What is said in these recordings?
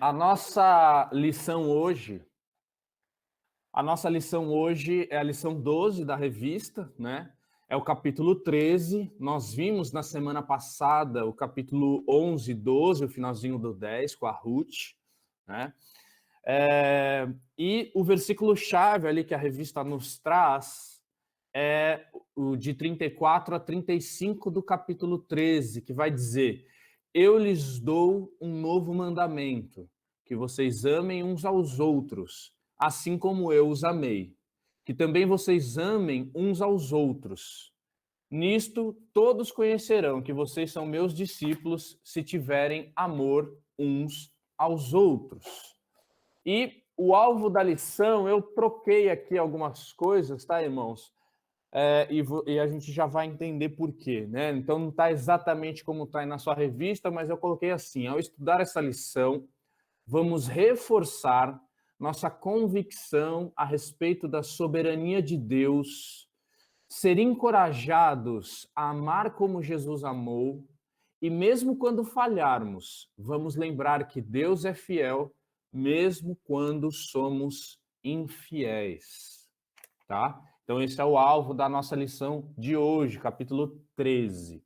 A nossa lição hoje, é a lição 12 da revista, né? É o capítulo 13. Nós vimos na semana passada o capítulo 11, 12, o finalzinho do 10 com a Ruth, né? E o versículo-chave ali que a revista nos traz é o de 34 a 35 do capítulo 13, que vai dizer: Eu lhes dou um novo mandamento, que vocês amem uns aos outros, assim como eu os amei. Que também vocês amem uns aos outros. Nisto todos conhecerão que vocês são meus discípulos, se tiverem amor uns aos outros. E o alvo da lição, eu troquei aqui algumas coisas, tá, irmãos? E a gente já vai entender por quê, né? Então não está exatamente como está aí na sua revista, mas eu coloquei assim: ao estudar essa lição, vamos reforçar nossa convicção a respeito da soberania de Deus, ser encorajados a amar como Jesus amou, e mesmo quando falharmos, vamos lembrar que Deus é fiel, mesmo quando somos infiéis, tá? Então esse é o alvo da nossa lição de hoje, capítulo 13.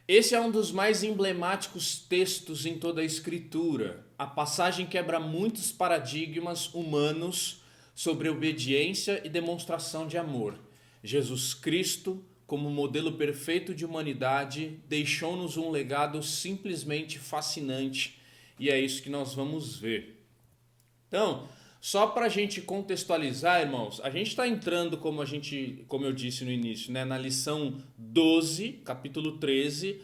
Esse é um dos mais emblemáticos textos em toda a Escritura. A passagem quebra muitos paradigmas humanos sobre obediência e demonstração de amor. Jesus Cristo, como modelo perfeito de humanidade, deixou-nos um legado simplesmente fascinante e é isso que nós vamos ver. Então, só para a gente contextualizar, irmãos, a gente está entrando, como eu disse no início, né, na lição 12, capítulo 13.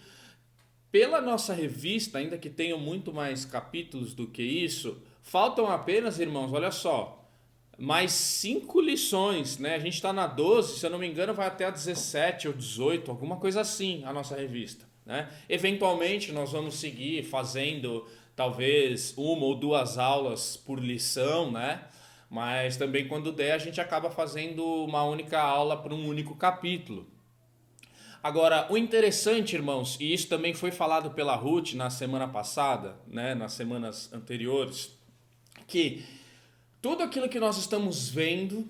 Pela nossa revista, ainda que tenham muito mais capítulos do que isso, faltam apenas, irmãos, olha só, mais 5 lições, né? A gente está na 12, se eu não me engano, vai até a 17 ou 18, alguma coisa assim, a nossa revista, né? Eventualmente, nós vamos seguir fazendo talvez uma ou duas aulas por lição, né? Mas também, quando der, a gente acaba fazendo uma única aula para um único capítulo. Agora, o interessante, irmãos, e isso também foi falado pela Ruth na semana passada, né, nas semanas anteriores, que tudo aquilo que nós estamos vendo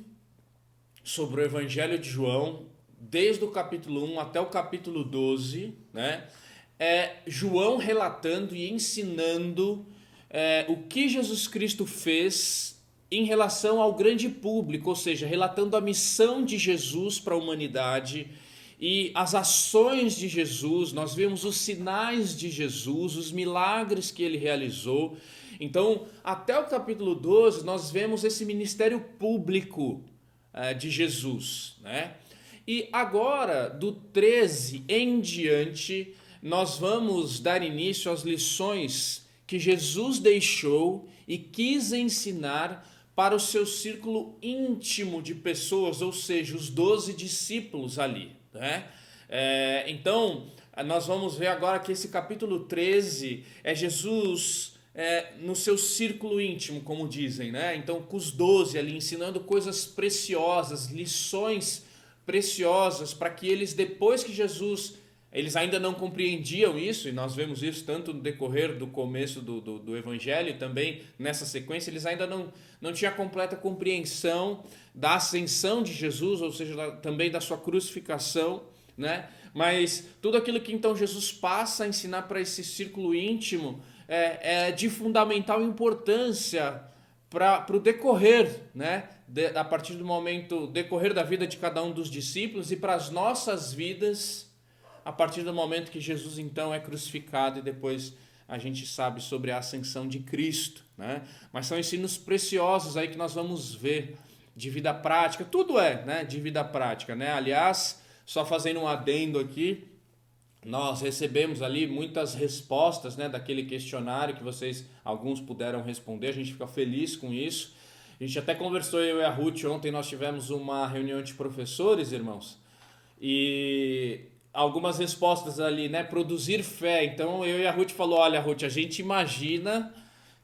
sobre o Evangelho de João, desde o capítulo 1 até o capítulo 12, né, é João relatando e ensinando o que Jesus Cristo fez em relação ao grande público, ou seja, relatando a missão de Jesus para a humanidade e as ações de Jesus. Nós vemos os sinais de Jesus, os milagres que ele realizou. Então, até o capítulo 12, nós vemos esse ministério público de Jesus, né? E agora, do 13 em diante, nós vamos dar início às lições que Jesus deixou e quis ensinar para o seu círculo íntimo de pessoas, ou seja, os 12 discípulos ali, né? Então, nós vamos ver agora que esse capítulo 13 é Jesus no seu círculo íntimo, como dizem, né? Então, com os 12 ali, ensinando coisas preciosas, lições preciosas, para que eles, depois que Jesus, eles ainda não compreendiam isso, e nós vemos isso tanto no decorrer do começo do Evangelho, e também nessa sequência, eles ainda não tinham a completa compreensão da ascensão de Jesus, ou seja, também da sua crucificação, né? Mas tudo aquilo que então Jesus passa a ensinar para esse círculo íntimo é de fundamental importância para o decorrer, né? A partir do momento, decorrer da vida de cada um dos discípulos e para as nossas vidas, a partir do momento que Jesus então é crucificado e depois a gente sabe sobre a ascensão de Cristo, né? Mas são ensinos preciosos aí que nós vamos ver de vida prática, tudo né, de vida prática, né? Aliás, só fazendo um adendo aqui, nós recebemos ali muitas respostas, né, daquele questionário que vocês, alguns puderam responder, a gente fica feliz com isso. A gente até conversou, eu e a Ruth, ontem nós tivemos uma reunião de professores, irmãos, e algumas respostas ali, né, produzir fé. Então eu e a Ruth falou, olha Ruth, a gente imagina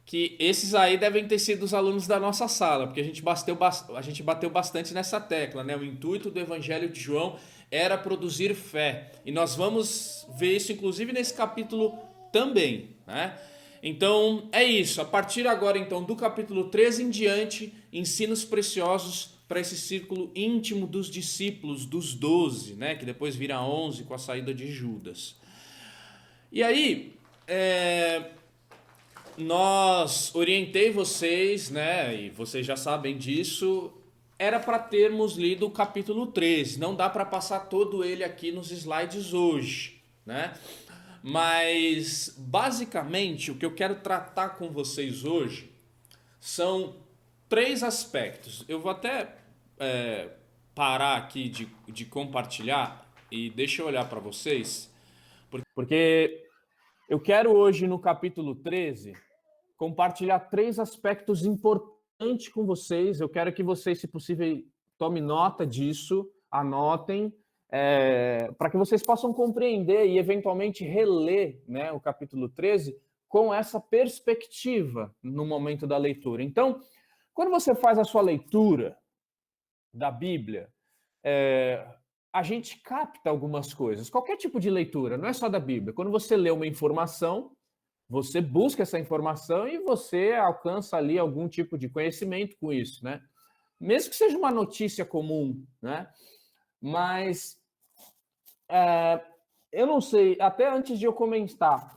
que esses aí devem ter sido os alunos da nossa sala, porque a gente bateu bastante nessa tecla, né? O intuito do Evangelho de João era produzir fé. E nós vamos ver isso, inclusive, nesse capítulo também, né? Então, é isso. A partir agora, então, do capítulo 13 em diante, ensinos preciosos para esse círculo íntimo dos discípulos, dos 12, né? Que depois vira 11 com a saída de Judas. E aí, nós orientei vocês, né? E vocês já sabem disso. Era para termos lido o capítulo 13. Não dá para passar todo ele aqui nos slides hoje, né? Mas, basicamente, o que eu quero tratar com vocês hoje são 3 aspectos. Eu vou até parar aqui de compartilhar e deixa eu olhar para vocês. Porque eu quero hoje, no capítulo 13, compartilhar 3 aspectos importantes com vocês. Eu quero que vocês, se possível, tomem nota disso, anotem, para que vocês possam compreender e, eventualmente, reler, né, o capítulo 13 com essa perspectiva no momento da leitura. Então, quando você faz a sua leitura da Bíblia, a gente capta algumas coisas. Qualquer tipo de leitura, não é só da Bíblia. Quando você lê uma informação, você busca essa informação e você alcança ali algum tipo de conhecimento com isso, né? Mesmo que seja uma notícia comum, né? Mas eu não sei, até antes de eu começar,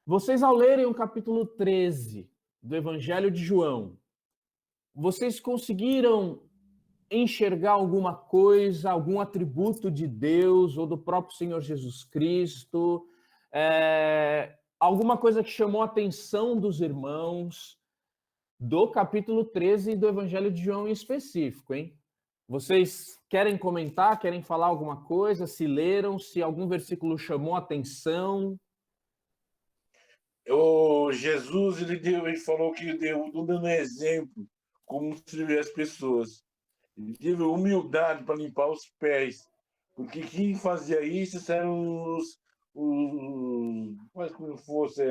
vocês ao lerem o capítulo 13 do Evangelho de João, vocês conseguiram enxergar alguma coisa, algum atributo de Deus ou do próprio Senhor Jesus Cristo, alguma coisa que chamou a atenção dos irmãos do capítulo 13 do Evangelho de João em específico, hein? Vocês querem comentar, querem falar alguma coisa, se leram, se algum versículo chamou a atenção? O Jesus ele falou que deu dando exemplo como servir as pessoas. Ele teve humildade para limpar os pés, porque quem fazia isso eram mas como fosse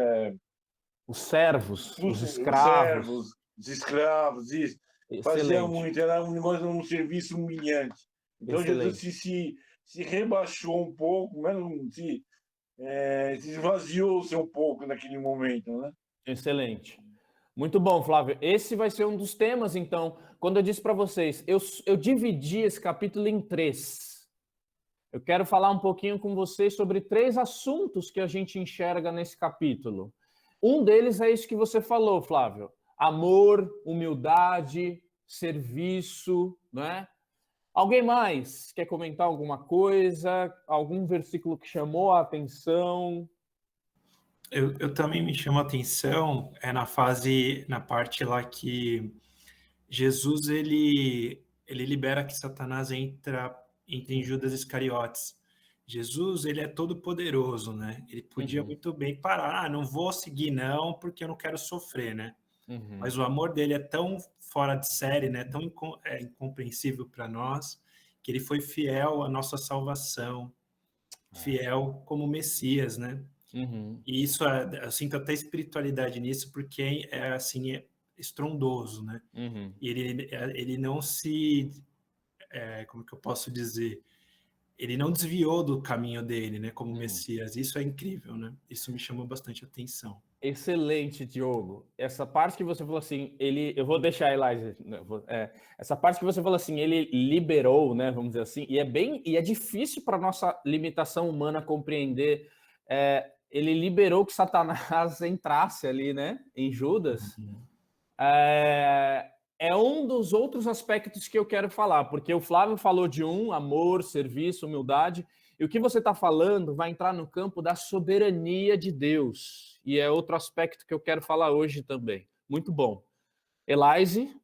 Os servos, os os escravos. servos, os escravos, isso. Fazia Excelente. muito, era um serviço humilhante. Então Excelente. Jesus se rebaixou um pouco, mas não se esvaziou-se um pouco naquele momento, né? Excelente. Muito bom, Flávio. Esse vai ser um dos temas, então. Quando eu disse para vocês, eu dividi esse capítulo em 3. Eu quero falar um pouquinho com vocês sobre 3 assuntos que a gente enxerga nesse capítulo. Um deles é isso que você falou, Flávio. Amor, humildade, serviço, né? Alguém mais quer comentar alguma coisa? Algum versículo que chamou a atenção? Eu também me chamo a atenção na parte lá que Jesus ele libera que Satanás entra em Judas Iscariotes. Jesus ele é todo poderoso, né? Ele podia muito bem parar, não vou seguir não, porque eu não quero sofrer, né? Mas o amor dele é tão fora de série, né? Tão incompreensível para nós, que ele foi fiel à nossa salvação, fiel como Messias, né? E isso, eu sinto até espiritualidade nisso, porque assim, é estrondoso, né? E ele não como que eu posso dizer? Ele não desviou do caminho dele, né? Como Messias. Isso é incrível, né? Isso me chamou bastante atenção. Excelente, Diogo. Essa parte que você falou assim, eu vou deixar a Eliza, essa parte que você falou assim, ele liberou, né, vamos dizer assim, e é difícil para nossa limitação humana compreender. Ele liberou que Satanás entrasse ali, né, em Judas. É um dos outros aspectos que eu quero falar, porque o Flávio falou de amor, serviço, humildade, e o que você está falando vai entrar no campo da soberania de Deus. E é outro aspecto que eu quero falar hoje também. Muito bom. Elaise?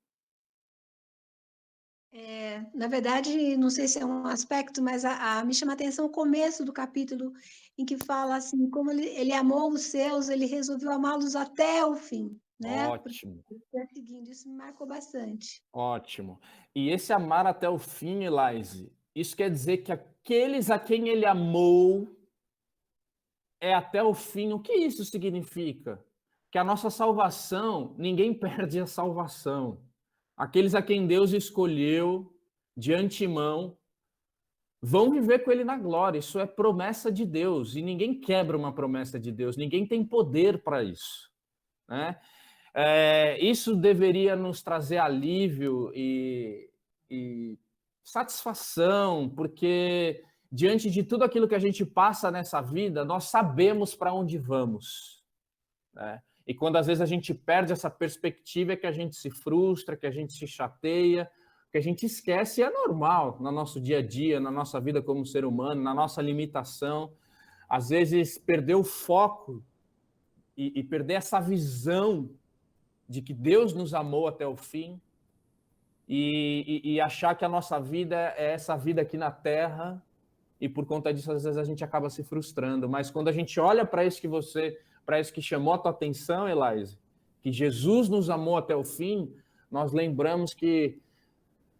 Na verdade, não sei se é um aspecto, mas me chama a atenção o começo do capítulo, em que fala assim, como ele amou os seus, ele resolveu amá-los até o fim, né? Ótimo. Seguindo, isso me marcou bastante. Ótimo. E esse amar até o fim, Elaise, isso quer dizer que aqueles a quem ele amou é até o fim. O que isso significa? Que a nossa salvação, ninguém perde a salvação. Aqueles a quem Deus escolheu de antemão, vão viver com ele na glória. Isso é promessa de Deus, e ninguém quebra uma promessa de Deus, ninguém tem poder para isso, né? Isso deveria nos trazer alívio e satisfação, porque diante de tudo aquilo que a gente passa nessa vida, nós sabemos para onde vamos, né? E quando às vezes a gente perde essa perspectiva, é que a gente se frustra, que a gente se chateia, que a gente esquece, e é normal no nosso dia a dia, na nossa vida como ser humano, na nossa limitação. Às vezes perder o foco e perder essa visão de que Deus nos amou até o fim e achar que a nossa vida é essa vida aqui na Terra, e por conta disso às vezes a gente acaba se frustrando. Mas quando a gente olha para isso que chamou a tua atenção, Elaise, que Jesus nos amou até o fim, nós lembramos que,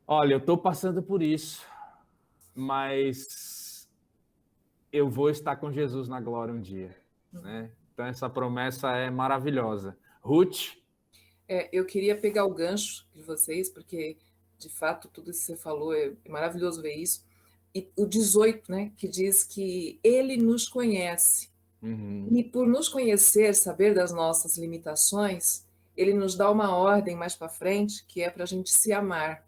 olha, eu estou passando por isso, mas eu vou estar com Jesus na glória um dia, né? Então essa promessa é maravilhosa. Ruth? Eu queria pegar o gancho de vocês, porque, de fato, tudo isso que você falou é maravilhoso ver isso. E o 18, né, que diz que ele nos conhece. E por nos conhecer, saber das nossas limitações, ele nos dá uma ordem mais para frente, que é para a gente se amar.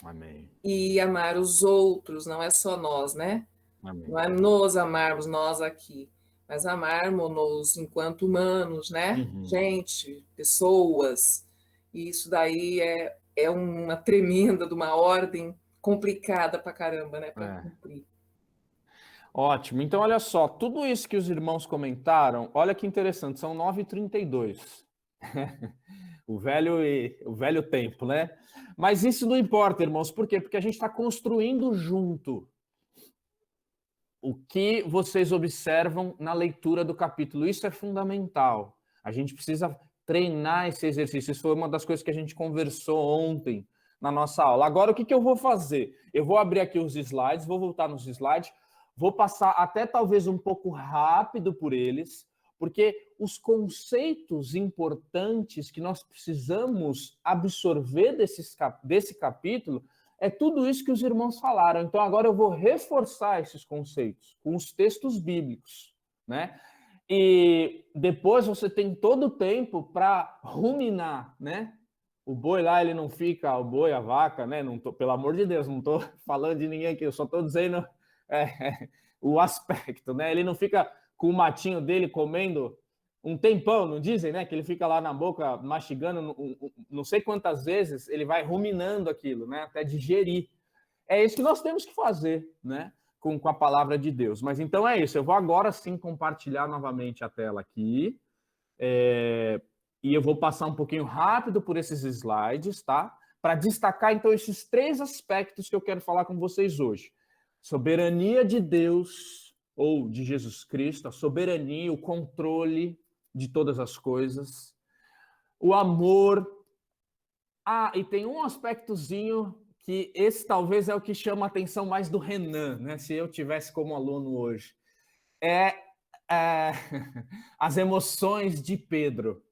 Amém. E amar os outros, não é só nós, né? Amém. Não é nos amarmos, nós aqui, mas amarmos-nos enquanto humanos, né? Gente, pessoas. E isso daí é uma tremenda de uma ordem complicada pra caramba, né? Para cumprir. Ótimo. Então, olha só, tudo isso que os irmãos comentaram, olha que interessante, são 9h32. O velho tempo, né? Mas isso não importa, irmãos. Por quê? Porque a gente está construindo junto o que vocês observam na leitura do capítulo. Isso é fundamental. A gente precisa treinar esse exercício. Isso foi uma das coisas que a gente conversou ontem na nossa aula. Agora, o que eu vou fazer? Eu vou abrir aqui os slides, vou voltar nos slides, vou passar até talvez um pouco rápido por eles, porque os conceitos importantes que nós precisamos absorver desse capítulo é tudo isso que os irmãos falaram. Então, agora eu vou reforçar esses conceitos com os textos bíblicos, né? E depois você tem todo o tempo para ruminar, né? O boi lá, ele não fica, o boi, a vaca, né? Não tô, pelo amor de Deus, não estou falando de ninguém aqui, eu só estou dizendo o aspecto, né? Ele não fica com o matinho dele comendo um tempão, não dizem, né? Que ele fica lá na boca mastigando, não sei quantas vezes, ele vai ruminando aquilo, né? Até digerir. É isso que nós temos que fazer, né? Com a palavra de Deus. Mas então é isso. Eu vou agora sim compartilhar novamente a tela aqui. E eu vou passar um pouquinho rápido por esses slides, tá? Para destacar então esses 3 aspectos que eu quero falar com vocês hoje. Soberania de Deus, ou de Jesus Cristo, a soberania, o controle de todas as coisas, o amor. E tem um aspectozinho que esse talvez é o que chama a atenção mais do Renan, né? Se eu tivesse como aluno hoje. As emoções de Pedro.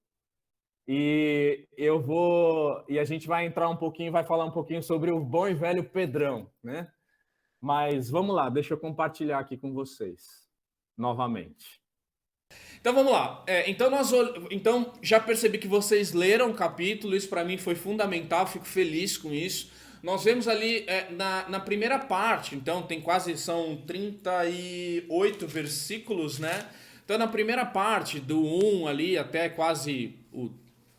E a gente vai entrar um pouquinho, vai falar um pouquinho sobre o bom e velho Pedrão, né? Mas vamos lá, deixa eu compartilhar aqui com vocês novamente. Então vamos lá. Então já percebi que vocês leram o capítulo, isso para mim foi fundamental, fico feliz com isso. Nós vemos ali na primeira parte, então são 38 versículos, né? Então na primeira parte, do 1 ali até quase,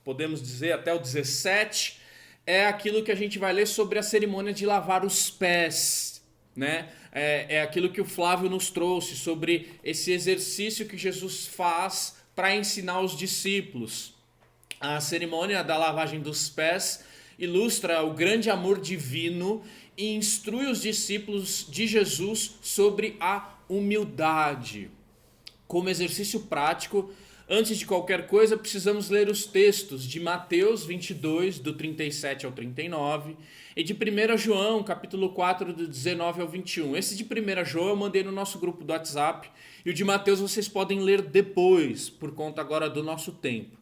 podemos dizer, até o 17, é aquilo que a gente vai ler sobre a cerimônia de lavar os pés, né? É aquilo que o Flávio nos trouxe sobre esse exercício que Jesus faz para ensinar os discípulos. A cerimônia da lavagem dos pés ilustra o grande amor divino e instrui os discípulos de Jesus sobre a humildade. Como exercício prático, antes de qualquer coisa, precisamos ler os textos de Mateus 22, do 37 ao 39, e de 1 João, capítulo 4, do 19 ao 21. Esse de 1 João eu mandei no nosso grupo do WhatsApp, e o de Mateus vocês podem ler depois, por conta agora do nosso tempo,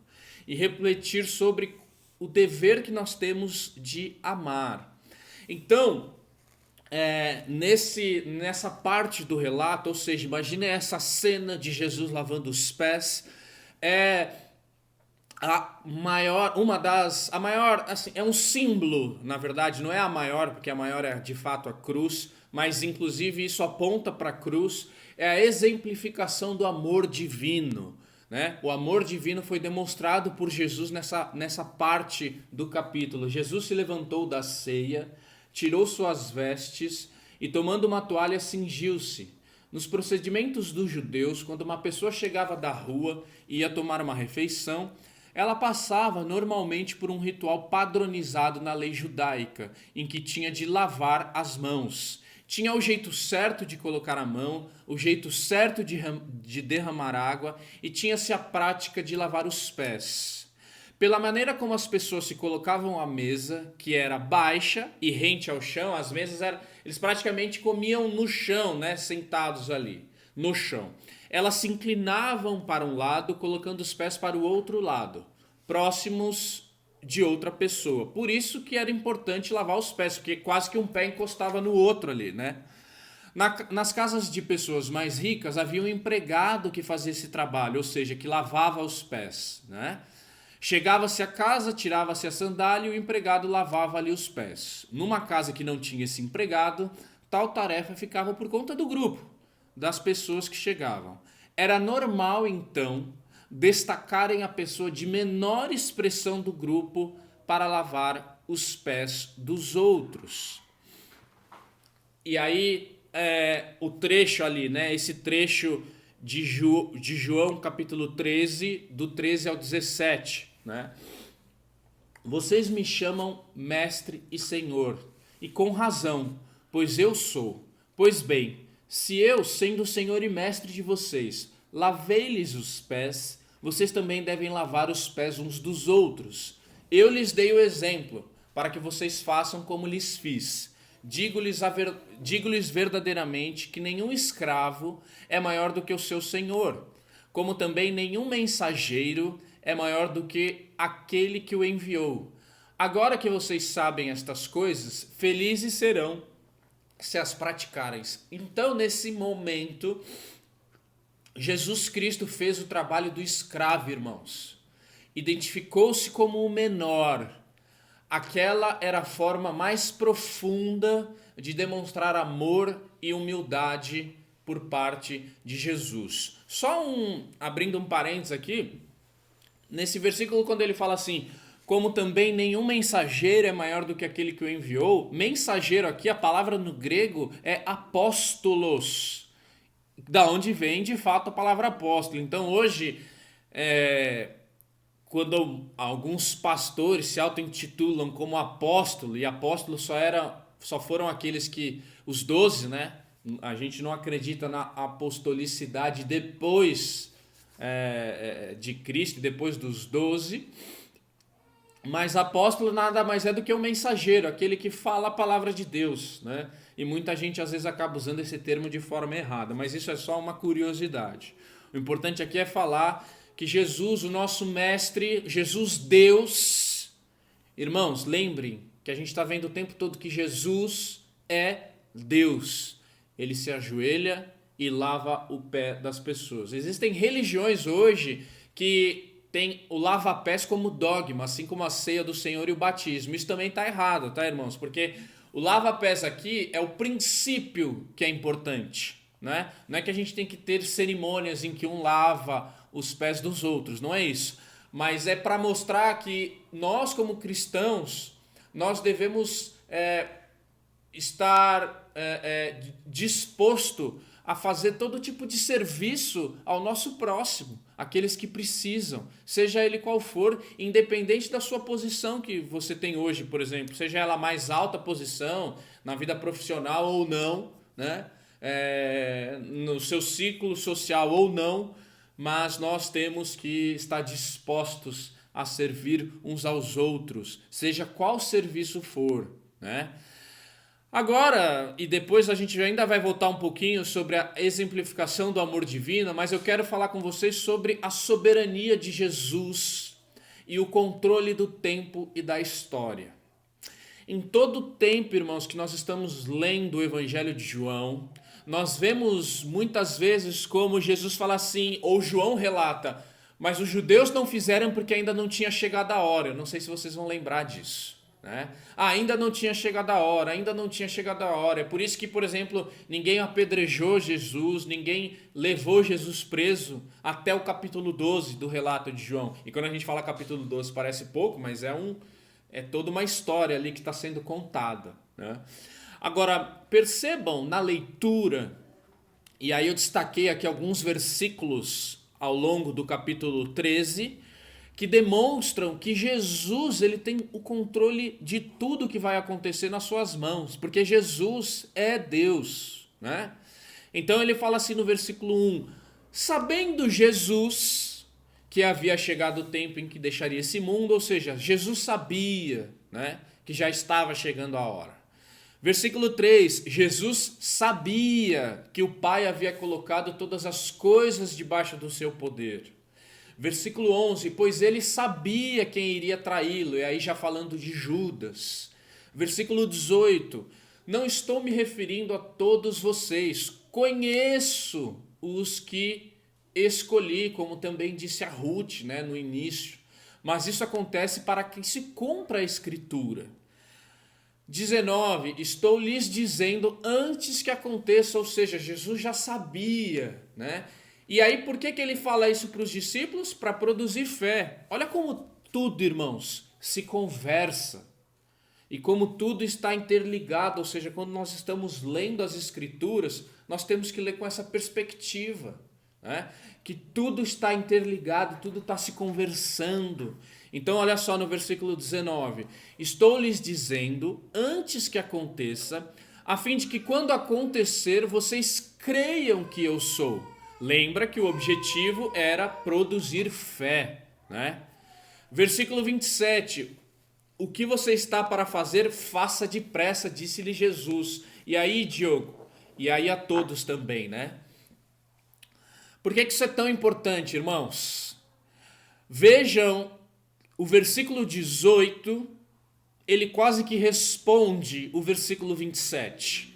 e refletir sobre o dever que nós temos de amar. Então, nessa parte do relato, ou seja, imagine essa cena de Jesus lavando os pés, assim, é um símbolo, na verdade, não é a maior, porque a maior é de fato a cruz, mas inclusive isso aponta para a cruz, é a exemplificação do amor divino, né? O amor divino foi demonstrado por Jesus nessa parte do capítulo. Jesus se levantou da ceia, tirou suas vestes e, tomando uma toalha, cingiu-se. Nos procedimentos dos judeus, quando uma pessoa chegava da rua e ia tomar uma refeição, ela passava normalmente por um ritual padronizado na lei judaica, em que tinha de lavar as mãos. Tinha o jeito certo de colocar a mão, o jeito certo de derramar água e tinha-se a prática de lavar os pés. Pela maneira como as pessoas se colocavam à mesa, que era baixa e rente ao chão, as mesas eles praticamente comiam no chão, né, sentados ali, no chão. Elas se inclinavam para um lado, colocando os pés para o outro lado, próximos de outra pessoa. Por isso que era importante lavar os pés, porque quase que um pé encostava no outro ali, né? Nas casas de pessoas mais ricas havia um empregado que fazia esse trabalho, ou seja, que lavava os pés, né? Chegava-se a casa, tirava-se a sandália e o empregado lavava ali os pés. Numa casa que não tinha esse empregado, tal tarefa ficava por conta do grupo, das pessoas que chegavam. Era normal, então, destacarem a pessoa de menor expressão do grupo para lavar os pés dos outros. E aí, o trecho ali, né? Esse trecho de João, capítulo 13, do 13 ao 17, né? Vocês me chamam mestre e senhor, e com razão, pois eu sou. Pois bem, se eu, sendo o senhor e mestre de vocês, lavei-lhes os pés, vocês também devem lavar os pés uns dos outros. Eu lhes dei o exemplo, para que vocês façam como lhes fiz. Digo-lhes verdadeiramente que nenhum escravo é maior do que o seu senhor, como também nenhum mensageiro é maior do que aquele que o enviou. Agora que vocês sabem estas coisas, felizes serão se as praticarem. Então, nesse momento, Jesus Cristo fez o trabalho do escravo, irmãos. Identificou-se como o menor. Aquela era a forma mais profunda de demonstrar amor e humildade por parte de Jesus. Abrindo um parênteses aqui, nesse versículo quando ele fala assim, como também nenhum mensageiro é maior do que aquele que o enviou, mensageiro aqui, a palavra no grego é apóstolos, da onde vem de fato a palavra apóstolo. Então hoje, quando alguns pastores se auto-intitulam como apóstolo, e apóstolos só foram aqueles que, os 12, né? A gente não acredita na apostolicidade depois de Cristo, depois dos 12, mas apóstolo nada mais é do que um mensageiro, aquele que fala a palavra de Deus, né? E muita gente às vezes acaba usando esse termo de forma errada, mas isso é só uma curiosidade. O importante aqui é falar que Jesus, o nosso mestre, Jesus Deus, irmãos, lembrem que a gente está vendo o tempo todo que Jesus é Deus. Ele se ajoelha e lava o pé das pessoas. Existem religiões hoje que tem o lava-pés como dogma, assim como a ceia do Senhor e o batismo. Isso também está errado, tá, irmãos? Porque o lava-pés aqui é o princípio que é importante, né? Não é que a gente tem que ter cerimônias em que um lava os pés dos outros, não é isso. Mas é para mostrar que nós, como cristãos, nós devemos estar disposto a fazer todo tipo de serviço ao nosso próximo, aqueles que precisam, seja ele qual for, independente da sua posição que você tem hoje, por exemplo, seja ela mais alta posição na vida profissional ou não, né? No seu ciclo social ou não, mas nós temos que estar dispostos a servir uns aos outros, seja qual serviço for, né? Agora, e depois a gente ainda vai voltar um pouquinho sobre a exemplificação do amor divino, mas eu quero falar com vocês sobre a soberania de Jesus e o controle do tempo e da história. em todo o tempo, irmãos, que nós estamos lendo o Evangelho de João, nós vemos muitas vezes como Jesus fala assim, ou João relata, mas os judeus não fizeram porque ainda não tinha chegado a hora. Eu não sei se vocês vão lembrar disso, né? Ainda não tinha chegado a hora, ainda não tinha chegado a hora. É por isso que, por exemplo, ninguém apedrejou Jesus, ninguém levou Jesus preso até o capítulo 12 do relato de João. E quando a gente fala capítulo 12 parece pouco, mas é toda uma história ali que está sendo contada, né? Agora, percebam na leitura, e aí eu destaquei aqui alguns versículos ao longo do capítulo 13, que demonstram que Jesus ele tem o controle de tudo que vai acontecer nas suas mãos, porque Jesus é Deus, né? Então ele fala assim no versículo 1, sabendo Jesus que havia chegado o tempo em que deixaria esse mundo, ou seja, Jesus sabia, né, que já estava chegando a hora. Versículo 3, Jesus sabia que o Pai havia colocado todas as coisas debaixo do seu poder. Versículo 11, pois ele sabia quem iria traí-lo, e aí já falando de Judas. Versículo 18, não estou me referindo a todos vocês, conheço os que escolhi, como também disse a Ruth, né, no início, mas isso acontece para que se cumpra a Escritura. 19, estou lhes dizendo antes que aconteça, ou seja, Jesus já sabia, né? E aí por que ele fala isso para os discípulos? Para produzir fé. Olha como tudo, irmãos, se conversa. E como tudo está interligado, ou seja, quando nós estamos lendo as Escrituras, nós temos que ler com essa perspectiva, né? Que tudo está interligado, tudo está se conversando. Então olha só no versículo 19, estou lhes dizendo antes que aconteça, a fim de que quando acontecer vocês creiam que eu sou. Lembra que o objetivo era produzir fé, né? Versículo 27, o que você está para fazer, faça depressa, disse-lhe Jesus. E aí, Diogo, e aí a todos também, né? Por que isso é tão importante, irmãos? Vejam, o versículo 18, ele quase que responde o versículo 27.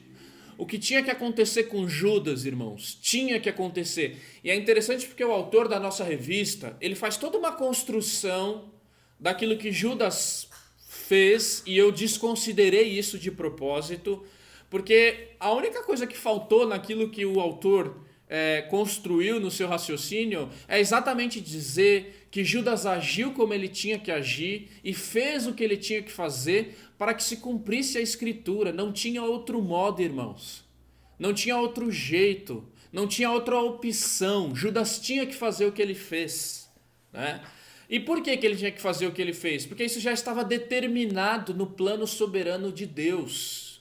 O que tinha que acontecer com Judas, irmãos, tinha que acontecer. E é interessante porque o autor da nossa revista, ele faz toda uma construção daquilo que Judas fez, e eu desconsiderei isso de propósito, porque a única coisa que faltou naquilo que o autor construiu no seu raciocínio é exatamente dizer que Judas agiu como ele tinha que agir e fez o que ele tinha que fazer para que se cumprisse a Escritura. Não tinha outro modo, irmãos. Não tinha outro jeito. Não tinha outra opção. Judas tinha que fazer o que ele fez, né? E por que ele tinha que fazer o que ele fez? Porque isso já estava determinado no plano soberano de Deus.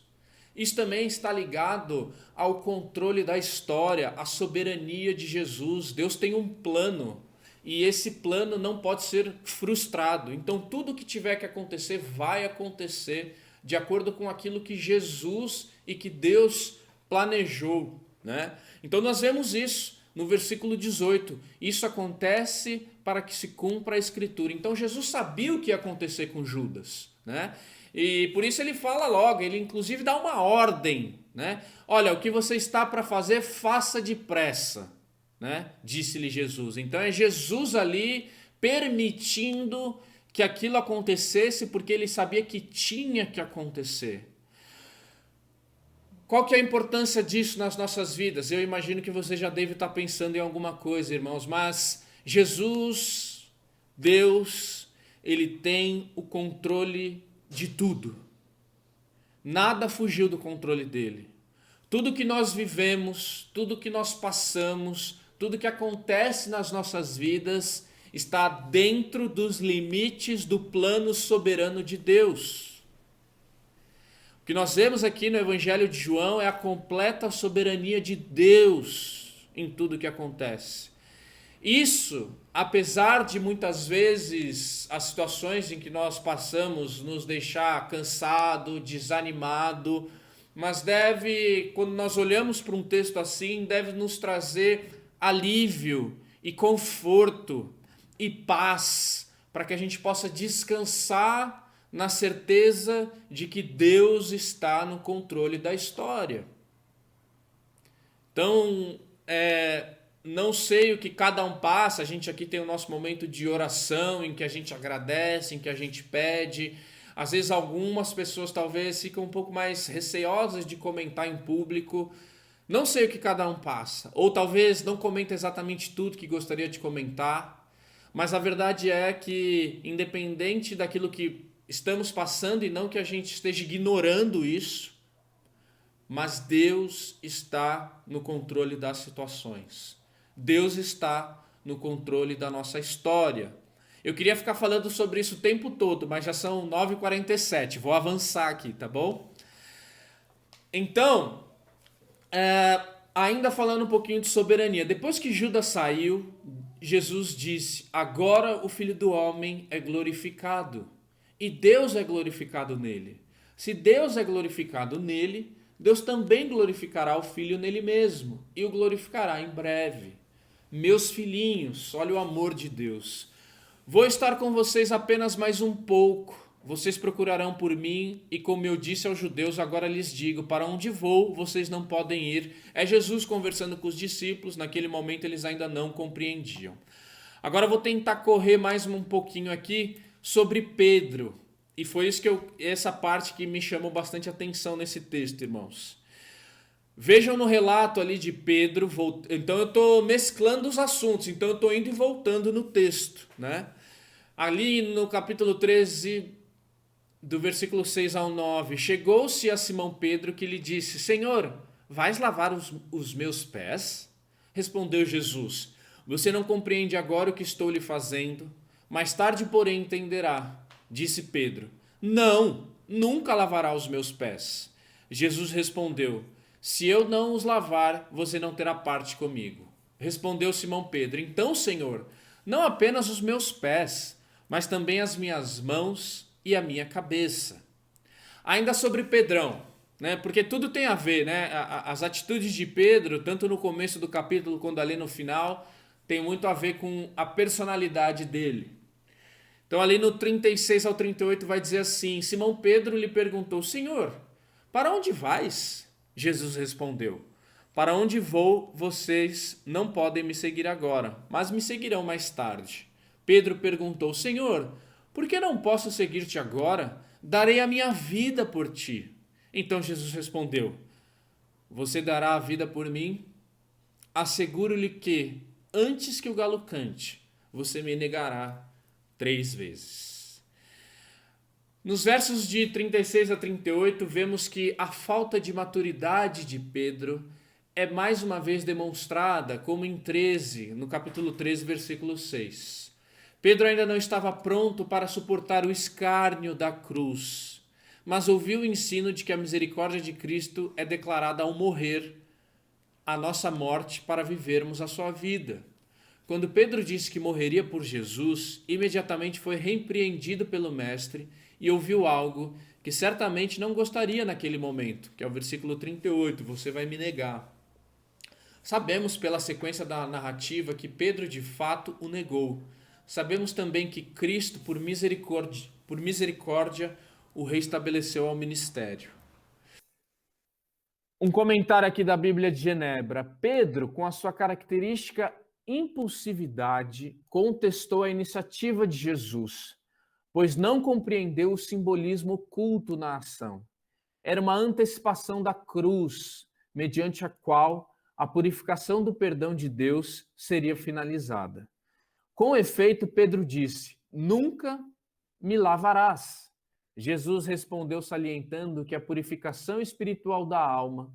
Isso também está ligado ao controle da história, à soberania de Jesus. Deus tem um plano e esse plano não pode ser frustrado. Então tudo que tiver que acontecer vai acontecer de acordo com aquilo que Jesus e que Deus planejou, né? Então nós vemos isso no versículo 18. Isso acontece para que se cumpra a Escritura. Então Jesus sabia o que ia acontecer com Judas, né? E por isso ele fala logo, ele inclusive dá uma ordem, né? Olha, o que você está para fazer, faça depressa, né? Disse-lhe Jesus. Então é Jesus ali permitindo que aquilo acontecesse porque ele sabia que tinha que acontecer. Qual que é a importância disso nas nossas vidas? Eu imagino que você já deve estar pensando em alguma coisa, irmãos, mas Jesus, Deus, ele tem o controle de tudo. Nada fugiu do controle dele. Tudo que nós vivemos, tudo que nós passamos, tudo que acontece nas nossas vidas está dentro dos limites do plano soberano de Deus. O que nós vemos aqui no Evangelho de João é a completa soberania de Deus em tudo que acontece. Isso, apesar de muitas vezes as situações em que nós passamos nos deixar cansado, desanimado, mas deve, quando nós olhamos para um texto assim, deve nos trazer alívio e conforto e paz, para que a gente possa descansar na certeza de que Deus está no controle da história. Então, não sei o que cada um passa, a gente aqui tem o nosso momento de oração, em que a gente agradece, em que a gente pede. Às vezes algumas pessoas talvez ficam um pouco mais receosas de comentar em público. Não sei o que cada um passa. Ou talvez não comenta exatamente tudo que gostaria de comentar. Mas a verdade é que, independente daquilo que estamos passando, e não que a gente esteja ignorando isso, mas Deus está no controle das situações. Deus está no controle da nossa história. Eu queria ficar falando sobre isso o tempo todo, mas já são 9h47. Vou avançar aqui, tá bom? Então, ainda falando um pouquinho de soberania. Depois que Judas saiu, Jesus disse: agora o Filho do Homem é glorificado. E Deus é glorificado nele. Se Deus é glorificado nele, Deus também glorificará o Filho nele mesmo e o glorificará em breve. Meus filhinhos, olha o amor de Deus. Vou estar com vocês apenas mais um pouco. Vocês procurarão por mim e, como eu disse aos judeus, agora lhes digo, para onde vou, vocês não podem ir. É Jesus conversando com os discípulos, naquele momento eles ainda não compreendiam. Agora eu vou tentar correr mais um pouquinho aqui sobre Pedro. E foi isso essa parte que me chamou bastante atenção nesse texto, irmãos. Vejam no relato ali de Pedro, então eu estou mesclando os assuntos, então eu estou indo e voltando no texto, né? Ali no capítulo 13, do versículo 6 ao 9, chegou-se a Simão Pedro que lhe disse: Senhor, vais lavar os meus pés? Respondeu Jesus: você não compreende agora o que estou lhe fazendo, mais tarde, porém, entenderá. Disse Pedro: não, nunca lavará os meus pés. Jesus respondeu: se eu não os lavar, você não terá parte comigo. Respondeu Simão Pedro: então, Senhor, não apenas os meus pés, mas também as minhas mãos e a minha cabeça. Ainda sobre Pedrão, né? Porque tudo tem a ver, né? As atitudes de Pedro, tanto no começo do capítulo quanto ali no final, tem muito a ver com a personalidade dele. Então ali no 36 ao 38 vai dizer assim: Simão Pedro lhe perguntou: Senhor, para onde vais? Jesus respondeu: para onde vou, vocês não podem me seguir agora, mas me seguirão mais tarde. Pedro perguntou: Senhor, por que não posso seguir-te agora? Darei a minha vida por ti. Então Jesus respondeu: você dará a vida por mim? Asseguro-lhe que, antes que o galo cante, você me negará 3 vezes. Nos versos de 36 a 38, vemos que a falta de maturidade de Pedro é mais uma vez demonstrada, como em 13, no capítulo 13, versículo 6. Pedro ainda não estava pronto para suportar o escárnio da cruz, mas ouviu o ensino de que a misericórdia de Cristo é declarada ao morrer, a nossa morte para vivermos a sua vida. Quando Pedro disse que morreria por Jesus, imediatamente foi repreendido pelo mestre e ouviu algo que certamente não gostaria naquele momento, que é o versículo 38, você vai me negar. Sabemos pela sequência da narrativa que Pedro de fato o negou. Sabemos também que Cristo, por misericórdia, o reestabeleceu ao ministério. Um comentário aqui da Bíblia de Genebra. Pedro, com a sua característica impulsividade, contestou a iniciativa de Jesus, pois não compreendeu o simbolismo oculto na ação. Era uma antecipação da cruz, mediante a qual a purificação do perdão de Deus seria finalizada. Com efeito, Pedro disse: nunca me lavarás. Jesus respondeu salientando que a purificação espiritual da alma,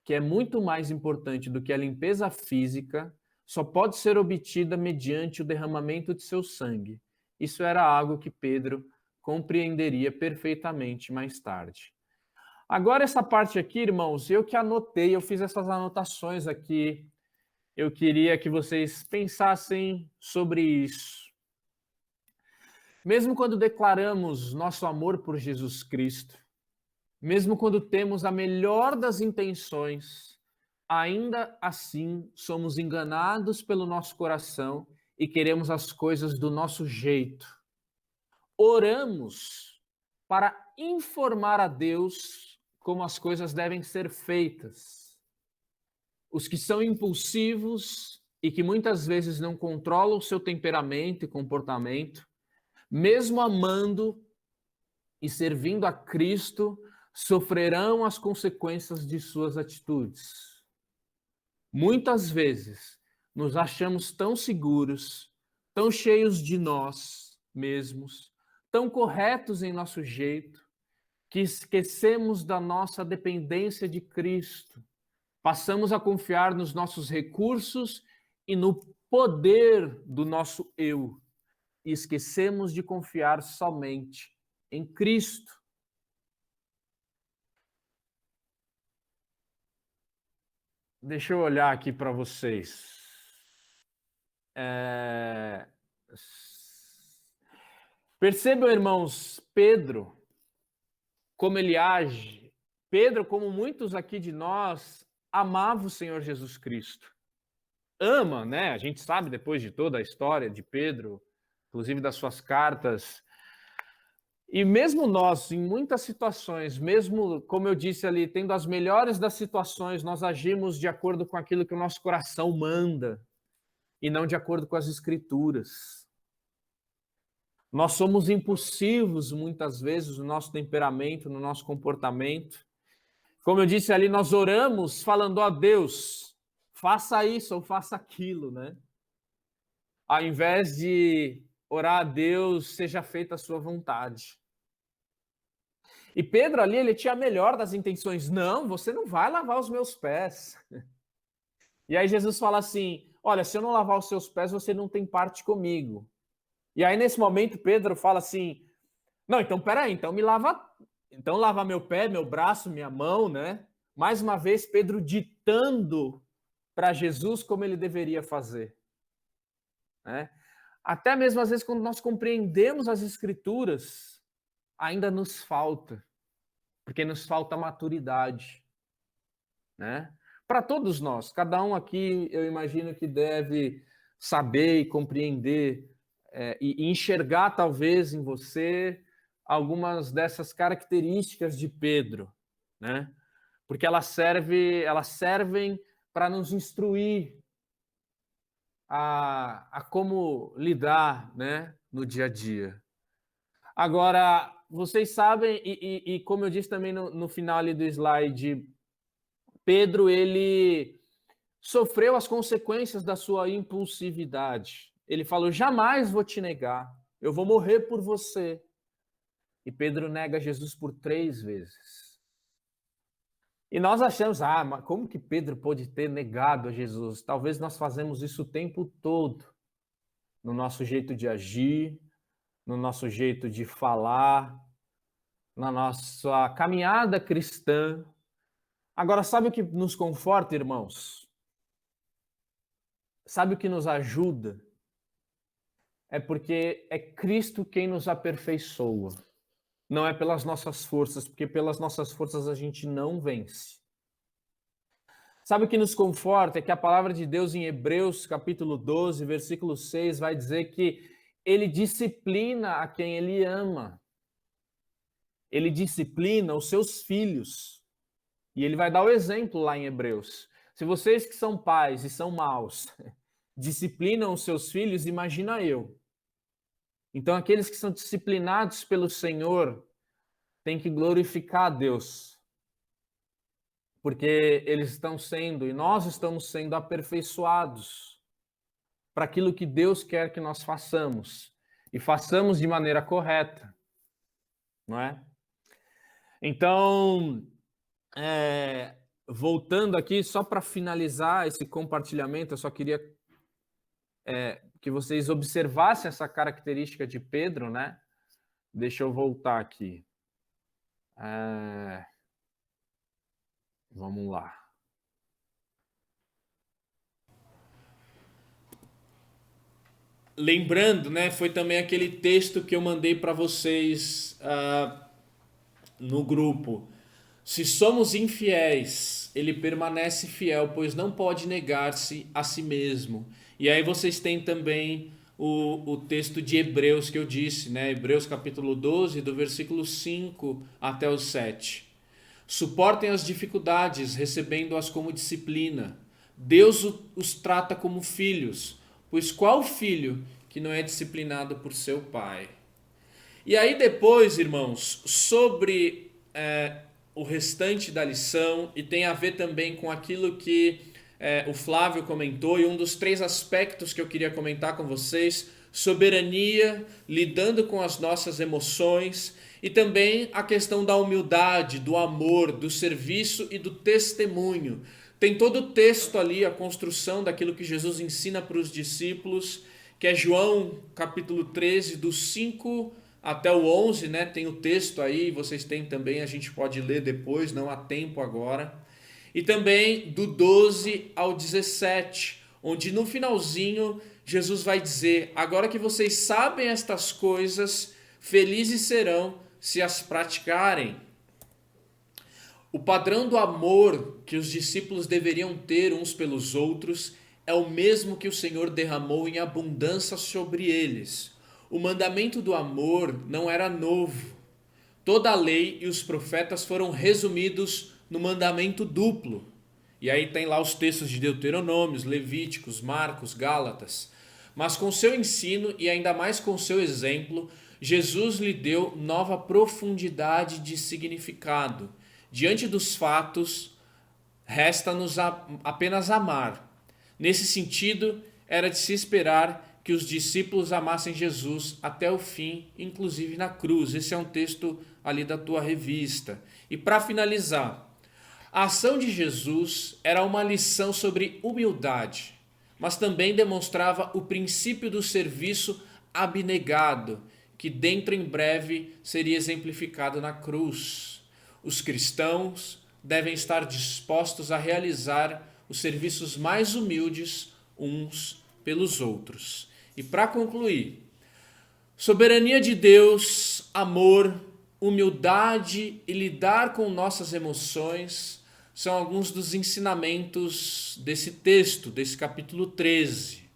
que é muito mais importante do que a limpeza física, só pode ser obtida mediante o derramamento de seu sangue. Isso era algo que Pedro compreenderia perfeitamente mais tarde. Agora essa parte aqui, irmãos, eu que anotei, eu fiz essas anotações aqui. Eu queria que vocês pensassem sobre isso. Mesmo quando declaramos nosso amor por Jesus Cristo, mesmo quando temos a melhor das intenções, ainda assim somos enganados pelo nosso coração e queremos as coisas do nosso jeito. Oramos para informar a Deus como as coisas devem ser feitas. Os que são impulsivos e que muitas vezes não controlam o seu temperamento e comportamento, mesmo amando e servindo a Cristo, sofrerão as consequências de suas atitudes. Muitas vezes nos achamos tão seguros, tão cheios de nós mesmos, tão corretos em nosso jeito, que esquecemos da nossa dependência de Cristo. Passamos a confiar nos nossos recursos e no poder do nosso eu. E esquecemos de confiar somente em Cristo. Deixa eu olhar aqui para vocês. Percebam, irmãos, Pedro, como ele age. Pedro, como muitos aqui de nós, amava o Senhor Jesus Cristo. Ama, né? A gente sabe, depois de toda a história de Pedro, inclusive das suas cartas. E mesmo nós, em muitas situações, mesmo, como eu disse ali, tendo as melhores das situações, nós agimos de acordo com aquilo que o nosso coração manda e não de acordo com as Escrituras. Nós somos impulsivos, muitas vezes, no nosso temperamento, no nosso comportamento. Como eu disse ali, nós oramos falando, ó Deus, faça isso ou faça aquilo, né? Ao invés de orar a Deus, seja feita a sua vontade. E Pedro ali, ele tinha a melhor das intenções. Não, você não vai lavar os meus pés. E aí Jesus fala assim, olha, se eu não lavar os seus pés, você não tem parte comigo. E aí nesse momento Pedro fala assim, não, então peraí, então lava meu pé, meu braço, minha mão, né? Mais uma vez Pedro ditando para Jesus como ele deveria fazer. Né? Até mesmo às vezes quando nós compreendemos as Escrituras, ainda nos falta, porque nos falta maturidade, né? Para todos nós, cada um aqui eu imagino que deve saber e compreender e enxergar talvez em você algumas dessas características de Pedro, né? Porque elas servem para nos instruir a como lidar, né, no dia a dia. Agora, vocês sabem, e como eu disse também no final ali do slide, Pedro, ele sofreu as consequências da sua impulsividade. Ele falou, jamais vou te negar, eu vou morrer por você. E Pedro nega Jesus por 3 vezes. E nós achamos, mas como que Pedro pode ter negado a Jesus? Talvez nós fazemos isso o tempo todo, no nosso jeito de agir, no nosso jeito de falar, na nossa caminhada cristã. Agora, sabe o que nos conforta, irmãos? Sabe o que nos ajuda? É porque é Cristo quem nos aperfeiçoa. Não é pelas nossas forças, porque pelas nossas forças a gente não vence. Sabe o que nos conforta? É que a palavra de Deus em Hebreus, capítulo 12, versículo 6, vai dizer que ele disciplina a quem ele ama. Ele disciplina os seus filhos. E ele vai dar o exemplo lá em Hebreus. Se vocês que são pais e são maus disciplinam os seus filhos, imagina eu. Então, aqueles que são disciplinados pelo Senhor têm que glorificar a Deus. Porque eles estão sendo, e nós estamos sendo aperfeiçoados para aquilo que Deus quer que nós façamos. E façamos de maneira correta. Não é? Então, voltando aqui, só para finalizar esse compartilhamento, eu só queria que vocês observassem essa característica de Pedro, né? Deixa eu voltar aqui. Vamos lá. Lembrando, né? Foi também aquele texto que eu mandei para vocês no grupo. Se somos infiéis, ele permanece fiel, pois não pode negar-se a si mesmo. E aí vocês têm também o texto de Hebreus que eu disse, né? Hebreus capítulo 12, do versículo 5 até o 7. Suportem as dificuldades, recebendo-as como disciplina. Deus os trata como filhos, pois qual filho que não é disciplinado por seu pai? E aí depois, irmãos, sobre o restante da lição, e tem a ver também com aquilo que o Flávio comentou, e um dos 3 aspectos que eu queria comentar com vocês: soberania, lidando com as nossas emoções, e também a questão da humildade, do amor, do serviço e do testemunho. Tem todo o texto ali, a construção daquilo que Jesus ensina para os discípulos, que é João capítulo 13, do 5 até o 11, né? Tem o texto aí, vocês têm também, a gente pode ler depois, não há tempo agora. E também do 12 ao 17, onde no finalzinho Jesus vai dizer: agora que vocês sabem estas coisas, felizes serão se as praticarem. O padrão do amor que os discípulos deveriam ter uns pelos outros é o mesmo que o Senhor derramou em abundância sobre eles. O mandamento do amor não era novo. Toda a lei e os profetas foram resumidos no mandamento duplo. E aí tem lá os textos de Deuteronômios, Levíticos, Marcos, Gálatas. Mas com seu ensino e ainda mais com seu exemplo, Jesus lhe deu nova profundidade de significado. Diante dos fatos, resta-nos apenas amar. Nesse sentido, era de se esperar que os discípulos amassem Jesus até o fim, inclusive na cruz. Esse é um texto ali da tua revista. E para finalizar, a ação de Jesus era uma lição sobre humildade, mas também demonstrava o princípio do serviço abnegado, que dentro em breve seria exemplificado na cruz. Os cristãos devem estar dispostos a realizar os serviços mais humildes uns pelos outros. E para concluir, soberania de Deus, amor, humildade e lidar com nossas emoções são alguns dos ensinamentos desse texto, desse capítulo 13.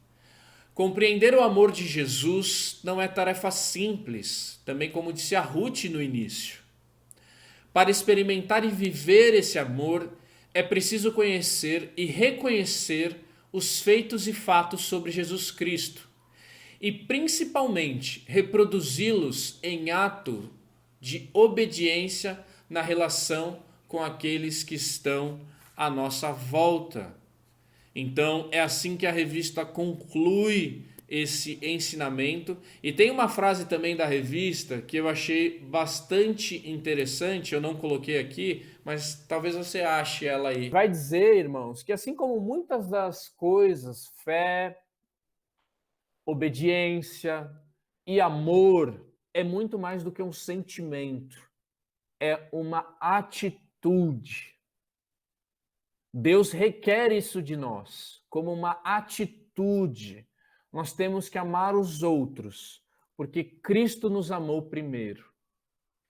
Compreender o amor de Jesus não é tarefa simples, também como disse a Ruth no início. Para experimentar e viver esse amor, é preciso conhecer e reconhecer os feitos e fatos sobre Jesus Cristo e, principalmente, reproduzi-los em ato de obediência na relação com aqueles que estão à nossa volta. Então, é assim que a revista conclui esse ensinamento. E tem uma frase também da revista que eu achei bastante interessante, eu não coloquei aqui, mas talvez você ache ela aí. Vai dizer, irmãos, que assim como muitas das coisas, fé, obediência e amor, é muito mais do que um sentimento, é uma atitude. Deus requer isso de nós, como uma atitude. Nós temos que amar os outros, porque Cristo nos amou primeiro.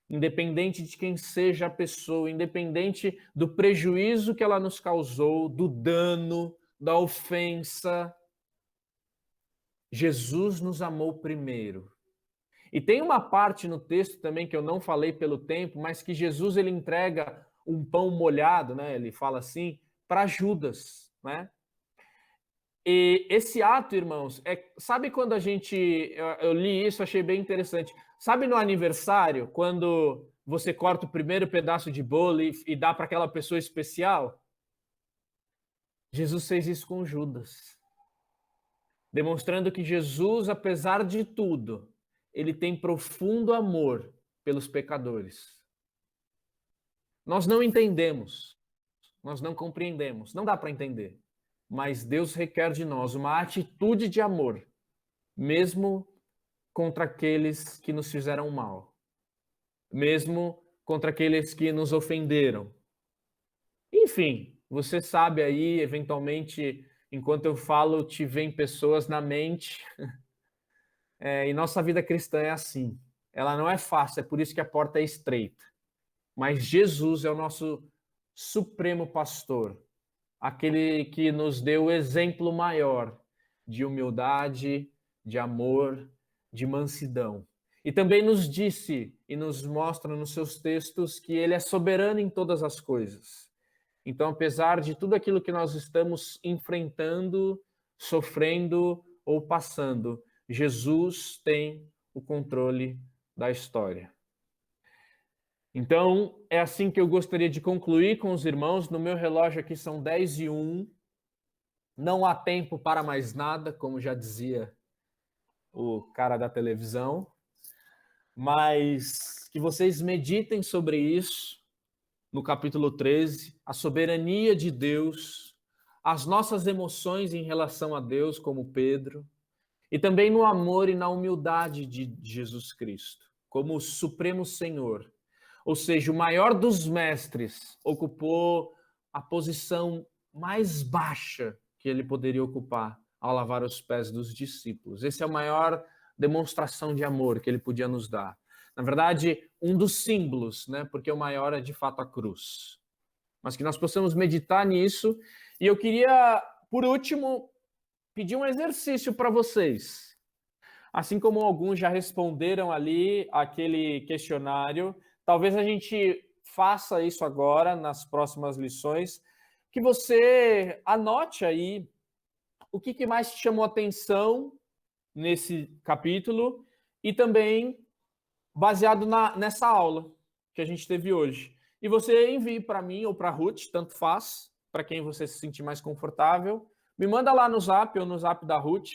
Independente de quem seja a pessoa, independente do prejuízo que ela nos causou, do dano, da ofensa, Jesus nos amou primeiro. E tem uma parte no texto também que eu não falei pelo tempo, mas que Jesus ele entrega um pão molhado, né? Ele fala assim, para Judas, né? E esse ato, irmãos, sabe quando eu li isso, achei bem interessante. Sabe no aniversário, quando você corta o primeiro pedaço de bolo e dá para aquela pessoa especial? Jesus fez isso com Judas. Demonstrando que Jesus, apesar de tudo, ele tem profundo amor pelos pecadores. Nós não entendemos, nós não compreendemos, não dá para entender. Mas Deus requer de nós uma atitude de amor, mesmo contra aqueles que nos fizeram mal, mesmo contra aqueles que nos ofenderam. Enfim, você sabe aí, eventualmente, enquanto eu falo, te vem pessoas na mente. E nossa vida cristã é assim. Ela não é fácil, é por isso que a porta é estreita. Mas Jesus é o nosso supremo pastor, aquele que nos deu o exemplo maior de humildade, de amor, de mansidão. E também nos disse e nos mostra nos seus textos que ele é soberano em todas as coisas. Então, apesar de tudo aquilo que nós estamos enfrentando, sofrendo ou passando, Jesus tem o controle da história. Então, é assim que eu gostaria de concluir com os irmãos. No meu relógio aqui são 10:01. Não há tempo para mais nada, como já dizia o cara da televisão. Mas que vocês meditem sobre isso no capítulo 13, a soberania de Deus, as nossas emoções em relação a Deus, como Pedro, e também no amor e na humildade de Jesus Cristo, como o Supremo Senhor. Ou seja, o maior dos mestres ocupou a posição mais baixa que ele poderia ocupar ao lavar os pés dos discípulos. Essa é a maior demonstração de amor que ele podia nos dar. Na verdade, um dos símbolos, né? Porque o maior é de fato a cruz. Mas que nós possamos meditar nisso. E eu queria, por último, pedir um exercício para vocês. Assim como alguns já responderam ali aquele questionário, talvez a gente faça isso agora nas próximas lições, que você anote aí o que mais te chamou a atenção nesse capítulo e também baseado nessa aula que a gente teve hoje. E você envie para mim ou para a Ruth, tanto faz, para quem você se sentir mais confortável. Me manda lá no Zap ou no Zap da Ruth.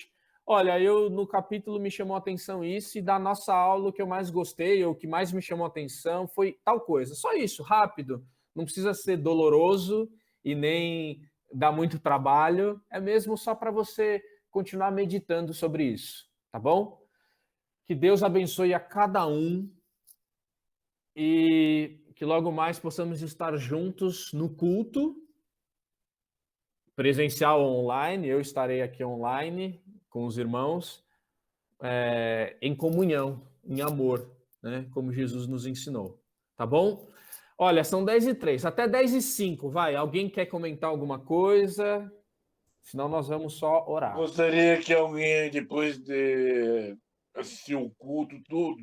Olha, no capítulo me chamou a atenção isso, e da nossa aula o que eu mais gostei, ou o que mais me chamou a atenção foi tal coisa. Só isso, rápido. Não precisa ser doloroso e nem dar muito trabalho. É mesmo só para você continuar meditando sobre isso, tá bom? Que Deus abençoe a cada um e que logo mais possamos estar juntos no culto, presencial ou online. Eu estarei aqui online com os irmãos, em comunhão, em amor, né? Como Jesus nos ensinou. Tá bom? Olha, são 10:03, até 10:05, vai. Alguém quer comentar alguma coisa? Senão nós vamos só orar. Gostaria que alguém, depois de assistir o culto, tudo,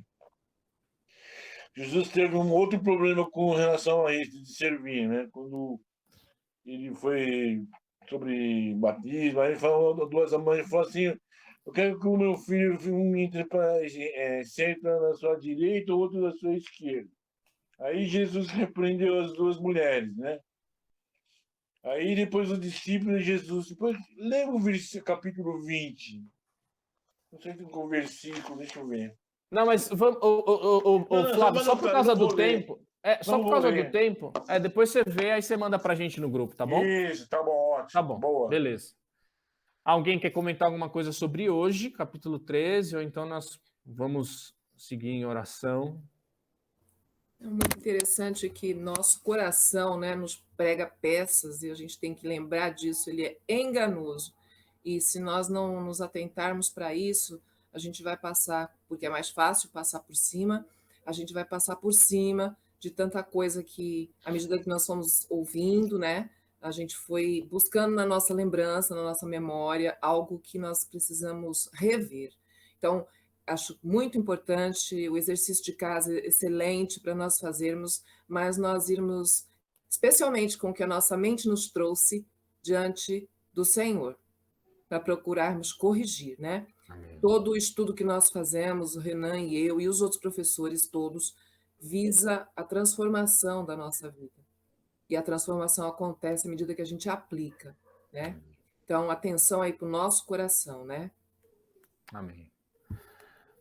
Jesus teve um outro problema com relação a isso, de servir, né? Quando ele foi sobre batismo, aí ele falou duas mães, falou assim: eu quero que o meu filho um entre senta na sua direita, o outro na sua esquerda. Aí Jesus repreendeu as duas mulheres, né? Aí depois o discípulo de Jesus, depois lê o capítulo 20. Não sei se com o versículo, deixa eu ver. Não, mas vamos, Flávio, só por causa do tempo. Só por causa do tempo. Depois você vê, aí você manda pra gente no grupo, tá bom? Isso, tá bom, ótimo. Tá bom, boa. Beleza. Alguém quer comentar alguma coisa sobre hoje, capítulo 13, ou então nós vamos seguir em oração? É muito interessante que nosso coração, né, nos prega peças, e a gente tem que lembrar disso, ele é enganoso. E se nós não nos atentarmos para isso, a gente vai passar, porque é mais fácil passar por cima, a gente vai passar por cima de tanta coisa que, à medida que nós fomos ouvindo, né, a gente foi buscando na nossa lembrança, na nossa memória, algo que nós precisamos rever. Então, acho muito importante o exercício de casa, excelente para nós fazermos, mas nós irmos, especialmente com o que a nossa mente nos trouxe, diante do Senhor, para procurarmos corrigir, né? Amém. Todo o estudo que nós fazemos, o Renan e eu, e os outros professores todos, visa a transformação da nossa vida. E a transformação acontece à medida que a gente aplica, né? Então, atenção aí para o nosso coração, né? Amém.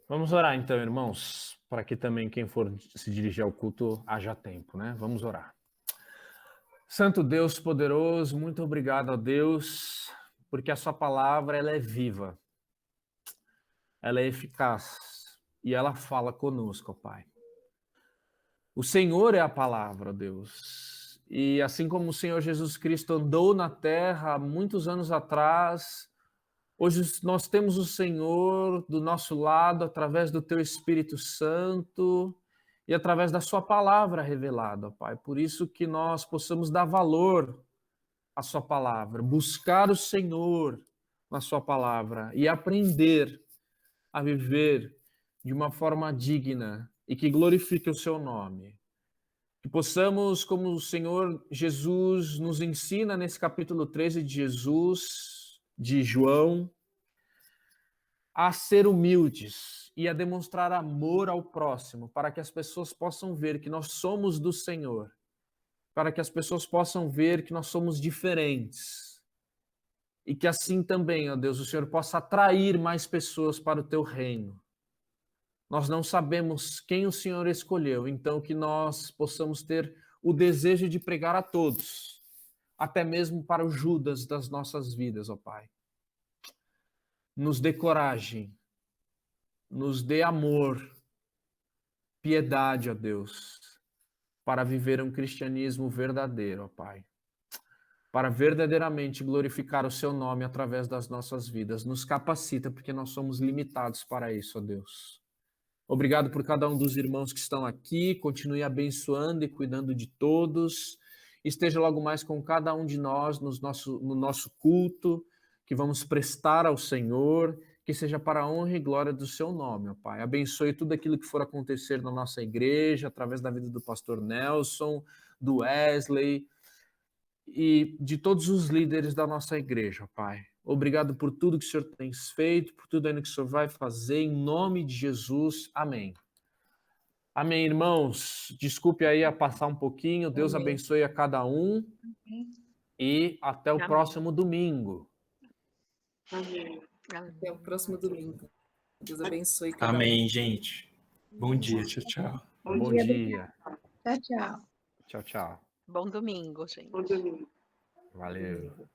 Vamos orar então, irmãos, para que também quem for se dirigir ao culto haja tempo, né? Vamos orar. Santo Deus poderoso, muito obrigado a Deus, porque a sua palavra ela é viva, ela é eficaz e ela fala conosco, Pai. O Senhor é a palavra, Deus. E assim como o Senhor Jesus Cristo andou na terra há muitos anos atrás, hoje nós temos o Senhor do nosso lado através do Teu Espírito Santo e através da Sua palavra revelada, Pai. Por isso que nós possamos dar valor à Sua palavra, buscar o Senhor na Sua palavra e aprender a viver de uma forma digna e que glorifique o seu nome. Que possamos, como o Senhor Jesus nos ensina nesse capítulo 13 de João, a ser humildes e a demonstrar amor ao próximo, para que as pessoas possam ver que nós somos do Senhor, para que as pessoas possam ver que nós somos diferentes. E que assim também, ó Deus, o Senhor possa atrair mais pessoas para o teu reino. Nós não sabemos quem o Senhor escolheu, então que nós possamos ter o desejo de pregar a todos, até mesmo para o Judas das nossas vidas, ó Pai. Nos dê coragem, nos dê amor, piedade, ó Deus, para viver um cristianismo verdadeiro, ó Pai. Para verdadeiramente glorificar o seu nome através das nossas vidas. Nos capacita, porque nós somos limitados para isso, ó Deus. Obrigado por cada um dos irmãos que estão aqui, continue abençoando e cuidando de todos. Esteja logo mais com cada um de nós no nosso culto, que vamos prestar ao Senhor, que seja para a honra e glória do seu nome, ó Pai. Abençoe tudo aquilo que for acontecer na nossa igreja, através da vida do pastor Nelson, do Wesley e de todos os líderes da nossa igreja, Pai. Obrigado por tudo que o Senhor tem feito, por tudo ainda que o Senhor vai fazer, em nome de Jesus. Amém. Amém, irmãos. Desculpe aí a passar um pouquinho. Deus Amém. abençoe a cada um. E até o Amém. próximo domingo. Amém. Até o próximo domingo. Deus abençoe cada um. Amém, gente. Bom dia, tchau, tchau. Bom dia. Tchau, tchau. Tchau, tchau. Bom domingo, gente. Bom domingo. Valeu. Domingo.